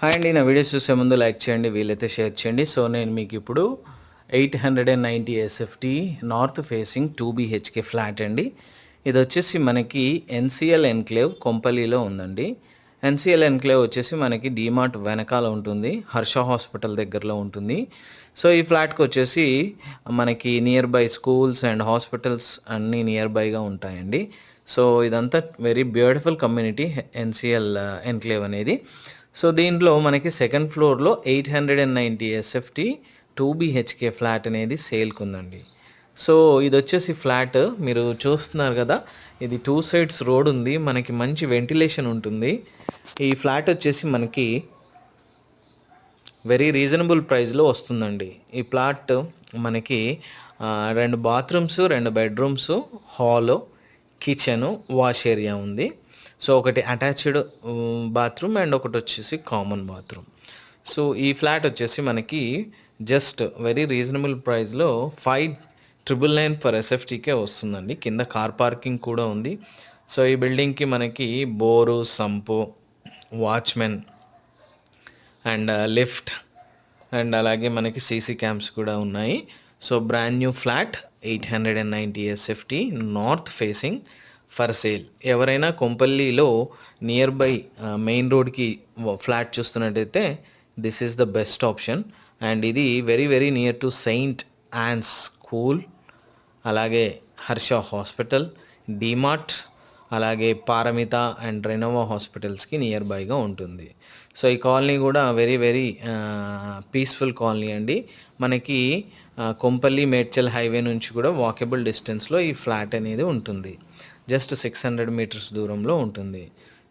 Hi అండి, నా videos చూసే ముందు లైక్ చేయండి, వీలైతే షేర్ చేయండి. సో నేను మీకు ఇప్పుడు 890 SFT north facing 2 BHK flat అండి. ఇది వచ్చేసి మనకి ఎన్సిఎల్ ఎన్క్లేవ్ కొంపల్లిలో ఉందండి. ఎన్సిఎల్ ఎన్క్లేవ్ వచ్చేసి మనకి డీమార్ట్ వెనకాల ఉంటుంది, హర్ష హాస్పిటల్ దగ్గరలో ఉంటుంది. సో ఈ ఫ్లాట్కి వచ్చేసి మనకి near by schools and hospitals అన్నీ నియర్ బైగా ఉంటాయండి. సో ఇదంతా very beautiful community NCL enclave అనేది. సో దీంట్లో మనకి సెకండ్ ఫ్లోర్లో 890 ఎస్ఎఫ్టీ 2 BHK ఫ్లాట్ అనేది సేల్కి ఉందండి. సో ఇది వచ్చేసి ఫ్లాట్ మీరు చూస్తున్నారు కదా, ఇది 2 సైడ్స్ రోడ్ ఉంది, మనకి మంచి వెంటిలేషన్ ఉంటుంది. ఈ ఫ్లాట్ వచ్చేసి మనకి వెరీ రీజనబుల్ ప్రైస్లో వస్తుందండి. ఈ ప్లాట్ మనకి 2 bathrooms, 2 bedrooms, hall, kitchen, wash area ఉంది. సో ఒకటి అటాచ్డ్ బాత్రూమ్ అండ్ ఒకటి వచ్చేసి కామన్ బాత్రూమ్. సో ఈ ఫ్లాట్ వచ్చేసి మనకి జస్ట్ వెరీ రీజనబుల్ ప్రైస్లో 5,999 ఫర్ ఎస్ఎఫ్టీకే వస్తుందండి. కింద కార్ పార్కింగ్ కూడా ఉంది. సో ఈ బిల్డింగ్కి మనకి bore, sump, watchman and lift and అలాగే మనకి సీసీ క్యామ్స్ కూడా ఉన్నాయి. So brand new flat 890 SFT north facing for sale. ఎవరైనా కొంపల్లిలో నియర్ బై మెయిన్ రోడ్కి ఫ్లాట్ చూస్తున్నట్టయితే this is the best option. And ఇది very very near to saint Ann's school, అలాగే హర్ష హాస్పిటల్, డీమార్ట్, అలాగే పారమిత అండ్ రెనోవా హాస్పిటల్స్కి నియర్ బైగా ఉంటుంది. సో ఈ కాలనీ కూడా వెరీ వెరీ పీస్ఫుల్ కాలనీ అండి. మనకి కొంపల్లి మేడ్చల్ హైవే నుంచి కూడా వాకబుల్ డిస్టెన్స్లో ఈ ఫ్లాట్ అనేది ఉంటుంది. జస్ట్ 600 మీటర్స్ దూరంలో ఉంటుంది.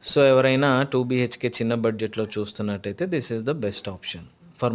సో ఎవరైనా 2 BHK చిన్న బడ్జెట్లో చూస్తున్నట్టయితే this is the best option.